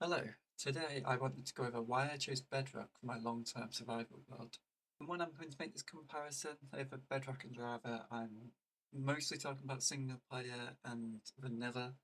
Hello, today I wanted to go over why I chose Bedrock for my long-term survival world. And when I'm going to make this comparison over Bedrock and Java, I'm mostly talking about single player and vanilla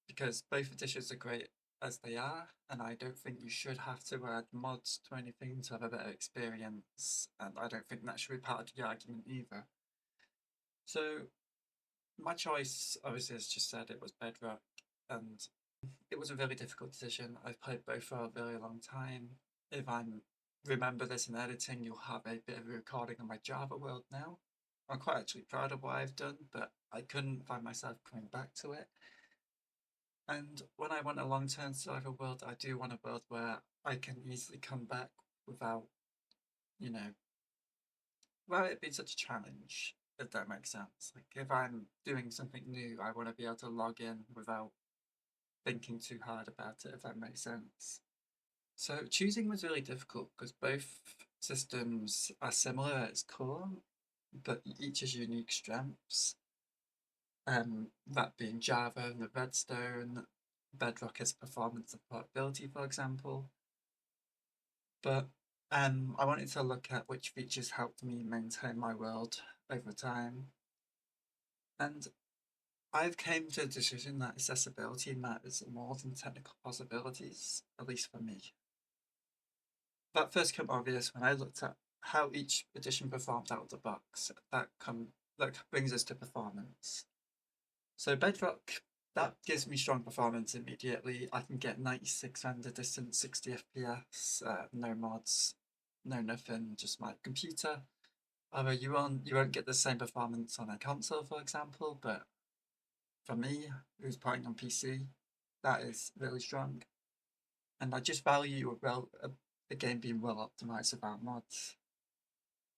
because both editions are great as they are, and I don't think you should have to add mods to anything to have a better experience, and I don't think that should be part of the argument either. So my choice, obviously, as just said, it was Bedrock, and it was a really difficult decision. I've played both for a very long time. If I remember this in editing, you'll have a bit of a recording of my Java world now. I'm quite actually proud of what I've done, but I couldn't find myself coming back to it. And when I want a long-term survival world, I do want a world where I can easily come back without, you know, without it being such a challenge, if that makes sense. Like if I'm doing something new, I want to be able to log in without thinking too hard about it, if that makes sense. So choosing was really difficult because both systems are similar at its core, but each has unique strengths. That being Java and the Redstone, Bedrock has performance and portability, for example. But I wanted to look at which features helped me maintain my world over time. And I've came to the decision that accessibility matters more than technical possibilities, at least for me. That first came obvious when I looked at how each edition performed out of the box. That brings us to performance. So Bedrock, that gives me strong performance immediately. I can get 96 render distance, 60 FPS, no mods, no nothing, just my computer. Although you won't get the same performance on a console, for example, but for me, who's playing on PC, that is really strong. And I just value a game being well optimized without mods.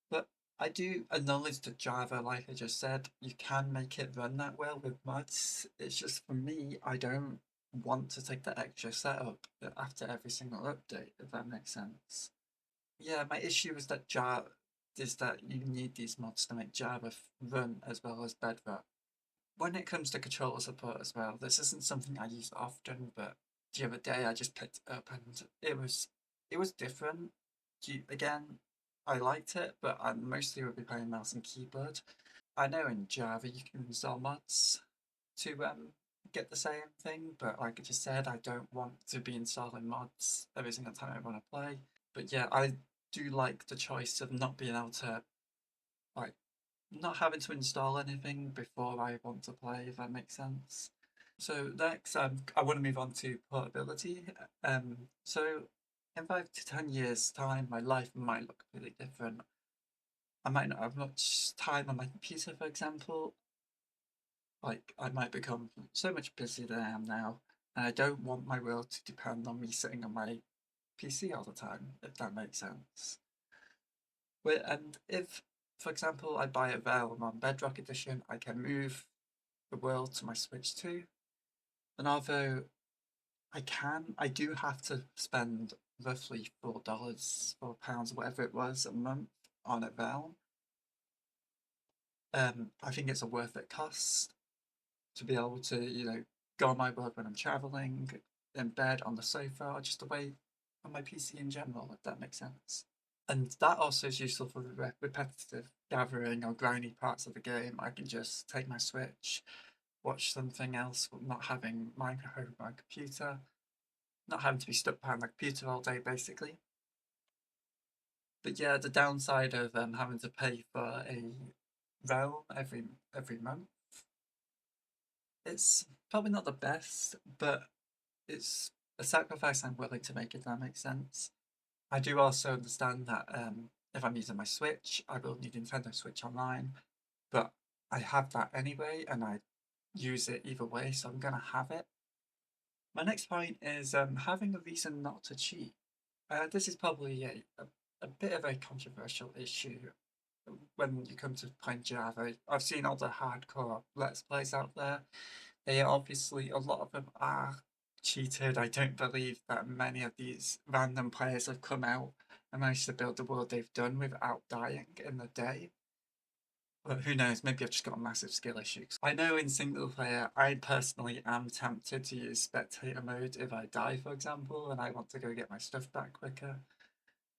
But I do acknowledge that Java, like I just said, you can make it run that well with mods. It's just for me, I don't want to take that extra setup after every single update, if that makes sense. Yeah, my issue is that you need these mods to make Java run as well as Bedrock. When it comes to controller support as well, this isn't something I use often, but the other day I just picked it up and it was different. Again, I liked it, but I mostly would be playing mouse and keyboard. I know in Java you can install mods to get the same thing, but like I just said, I don't want to be installing mods every single time I want to play. But yeah, I do like the choice of not being able to like not having to install anything before I want to play, if that makes sense. So next, I want to move on to portability. So in 5 to 10 years' time, my life might look completely different. I might not have much time on my computer, for example. Like I might become so much busier than I am now, and I don't want my world to depend on me sitting on my PC all the time, if that makes sense. And if, for example, I buy a realm on Bedrock Edition, I can move the world to my Switch too. And although I do have to spend roughly $4, £4, whatever it was a month on a realm. I think it's a worth it cost to be able to, go on my world when I'm traveling, in bed, on the sofa, or just away on my PC in general, if that makes sense. And that also is useful for the repetitive gathering or grindy parts of the game. I can just take my Switch, watch something else, not having Minecraft over my computer, not having to be stuck behind my computer all day, basically. But yeah, the downside of having to pay for a realm every month, it's probably not the best, but it's a sacrifice I'm willing to make if that makes sense. I do also understand that if I'm using my Switch, I will need Nintendo Switch Online, but I have that anyway, and I use it either way, so I'm gonna have it. My next point is having a reason not to cheat. This is probably a bit of a controversial issue when you come to playing Java. I've seen all the hardcore Let's Plays out there. They obviously, a lot of them are cheated. I don't believe that many of these random players have come out and managed to build the world they've done without dying in the day. Well, who knows? Maybe I've just got a massive skill issue. I know in single player, I personally am tempted to use spectator mode if I die, for example, and I want to go get my stuff back quicker.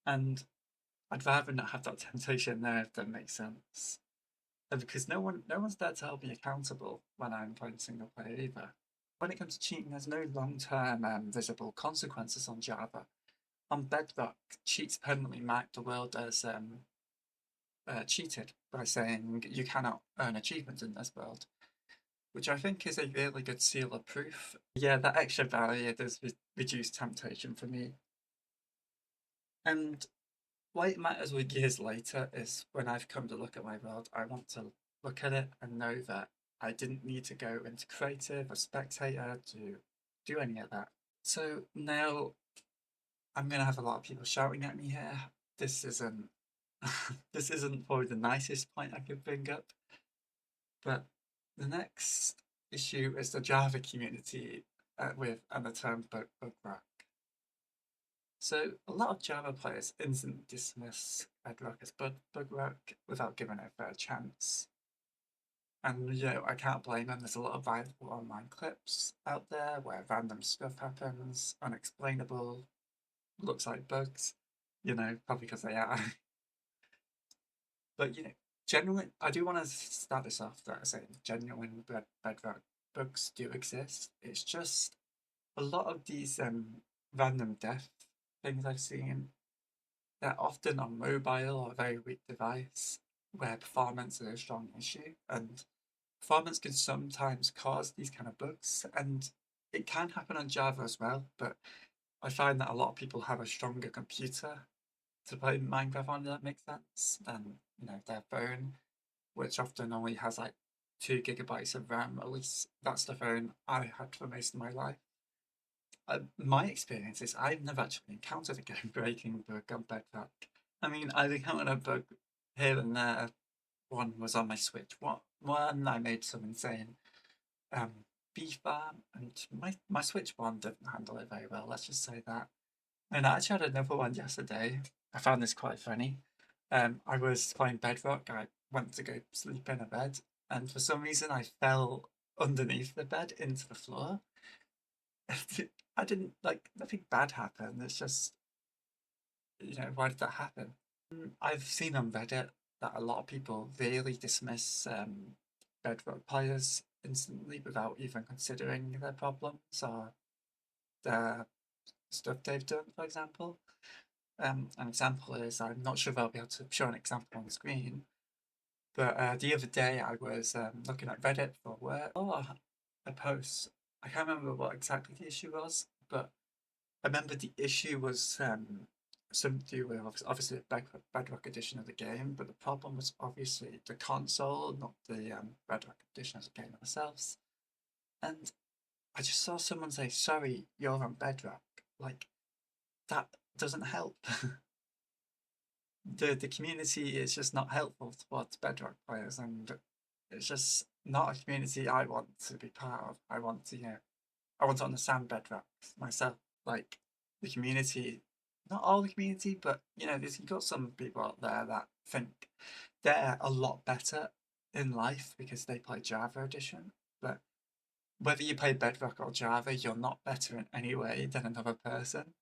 And I'd rather not have that temptation there, if that makes sense. Because no one's there to hold me accountable when I'm playing single player either. When it comes to cheating, there's no long-term visible consequences on Java. On Bedrock, cheats permanently mark the world as cheated by saying you cannot earn achievements in this world, which I think is a really good seal of proof. Yeah, that extra barrier does reduce temptation for me. And why it matters with years later is when I've come to look at my world, I want to look at it and know that I didn't need to go into creative or spectator to do any of that. So now I'm gonna have a lot of people shouting at me here. This isn't this isn't probably the nicest point I could bring up, but the next issue is the Java community with and the term bug rack. So a lot of Java players instantly dismiss Bedrock as bug rack without giving it a fair chance. And I can't blame them. There's a lot of viral online clips out there where random stuff happens, unexplainable, looks like bugs. Probably because they are. But genuine. I do want to start this off that saying genuine Bedrock bugs do exist. It's just a lot of these random death things I've seen. They're often on mobile or a very weak device where performance is a strong issue, and performance can sometimes cause these kind of bugs. And it can happen on Java as well, but I find that a lot of people have a stronger computer to play Minecraft on, if that makes sense, than their phone, which often only has like 2 gigabytes of RAM. At least that's the phone I had for most of my life. My experience is I've never actually encountered a game breaking bug on Bedrock. I mean, I've encountered a bug here and there. One was on my Switch. One I made some insane um, beef farm, and my Switch one didn't handle it very well. Let's just say that. And I actually had another one yesterday. I found this quite funny. I was playing Bedrock. I went to go sleep in a bed, and for some reason I fell underneath the bed into the floor. I didn't like nothing bad happened. It's just why did that happen? I've seen on Reddit that a lot of people really dismiss Bedrock players instantly without even considering their problems or the stuff they've done. For example, an example is I'm not sure if I'll be able to show an example on the screen, but the other day I was looking at Reddit for work. Oh, a post. I can't remember what exactly the issue was, but I remember the issue was something to do with obviously the Bedrock edition of the game, but the problem was obviously the console, not the Bedrock edition of the game themselves. And I just saw someone say, "Sorry, you're on Bedrock." Like that doesn't help. The community is just not helpful towards Bedrock players, and it's just not a community I want to be part of. I want to I want to understand Bedrock myself. Like the community, not all the community, but you've got some people out there that think they're a lot better in life because they play Java edition. But whether you play Bedrock or Java, you're not better in any way than another person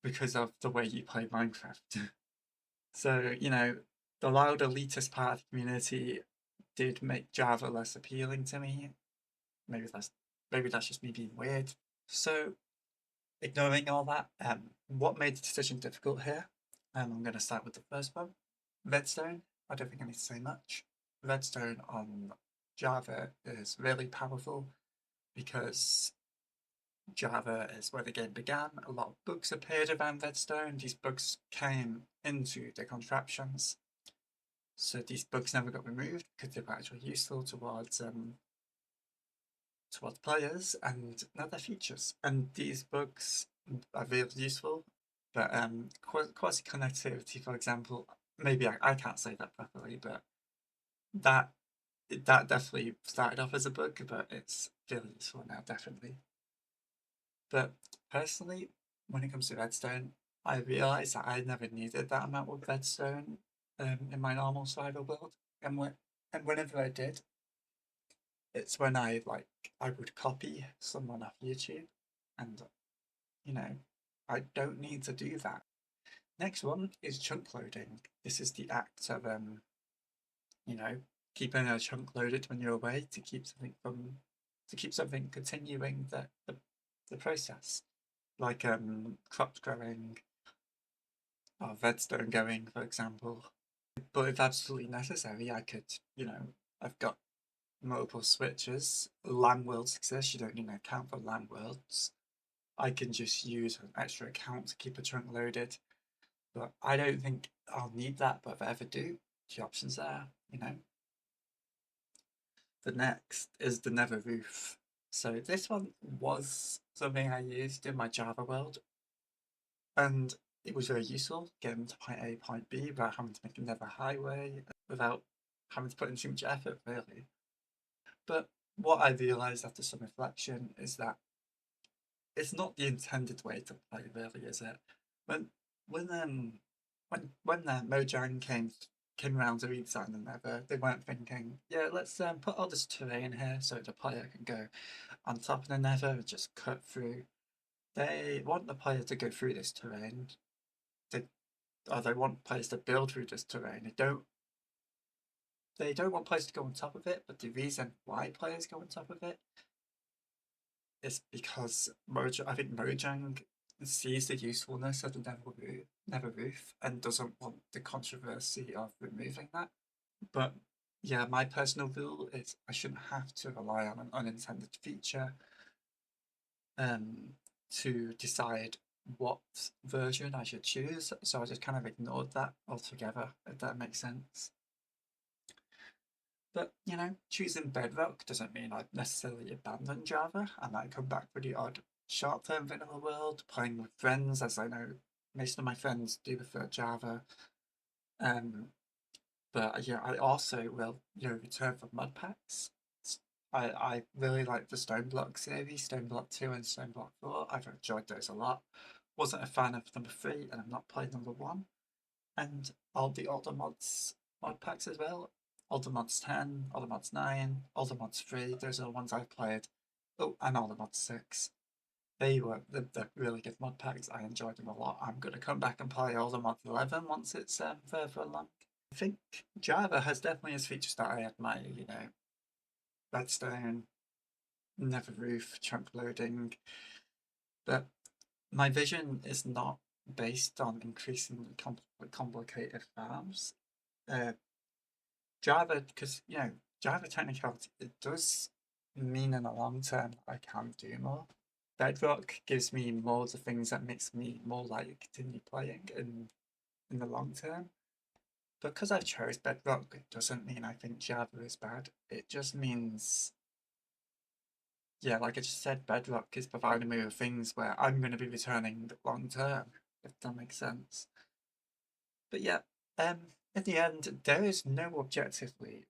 because of the way you play Minecraft. So, the loud elitist part of the community did make Java less appealing to me. Maybe that's just me being weird. So, ignoring all that, what made the decision difficult here? I'm going to start with the first one. Redstone. I don't think I need to say much. Redstone on Java is really powerful because Java is where the game began. A lot of bugs appeared around Redstone. These bugs came into the contraptions. So these bugs never got removed because they were actually useful towards players, and now they're features. And these bugs are really useful. But quasi connectivity, for example, maybe I can't say that properly, but that that definitely started off as a bug, but it's really useful now, definitely. But personally, when it comes to redstone, I realised that I never needed that amount of redstone in my normal survival build. And And whenever I did, it's when I would copy someone off YouTube, and you know, I don't need to do that. Next one is chunk loading. This is the act of you know, keeping a chunk loaded when you're away to keep something continuing the process. Like crops growing or redstone going, for example. But if absolutely necessary, I could, I've got multiple switches. LAN worlds exist, you don't need an account for LAN worlds. I can just use an extra account to keep a chunk loaded. But I don't think I'll need that, but if I ever do, the option's there, you know. The next is the Nether roof. So this one was something I used in my Java world, and it was very useful getting to point A, point B without having to make a Nether highway, without having to put in too much effort, really. But what I realised after some reflection is that it's not the intended way to play, really, is it? When when Mojang came around to redesign the Nether, they weren't thinking, yeah, let's put all this terrain here so the player can go on top of the Nether and just cut through. They want the player to go through this terrain. They they want players to build through this terrain. They don't want players to go on top of it, but the reason why players go on top of it is because I think Mojang sees the usefulness of the Nether roof and doesn't want the controversy of removing that. But yeah, my personal rule is I shouldn't have to rely on an unintended feature um, to decide what version I should choose. So I just kind of ignored that altogether, if that makes sense. But, choosing Bedrock doesn't mean I'd necessarily abandon Java. I might come back for the odd short-term vanilla world, playing with friends, as I know most of my friends do prefer Java. Um, but yeah, I also will, return for mod packs. I really like the Stone Block series, Stone Block 2 and Stone Block 4. I've enjoyed those a lot. Wasn't a fan of number 3, and I've not played number 1. And all the older mod packs as well. Older mods 10, older mods 9, older mods 3. Those are the ones I've played. Oh, and older mods 6. They're really good mod packs. I enjoyed them a lot. I'm going to come back and play older mods 11 once it's further along. I think Java has definitely its features that I admire, redstone, Nether roof, chunk loading. But my vision is not based on increasingly complicated farms. Uh, Java, because Java technicality, it does mean in the long term I can do more. Bedrock gives me more of the things that makes me more likely to continue playing in the long term. Because I've chose Bedrock, it doesn't mean I think Java is bad. It just means, yeah, like I just said, Bedrock is providing me with things where I'm going to be returning long term, if that makes sense. But yeah, in the end, there is no objectively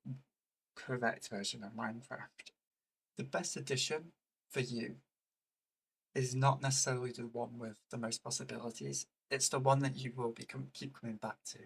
correct version of Minecraft. The best edition for you is not necessarily the one with the most possibilities. It's the one that you will keep coming back to.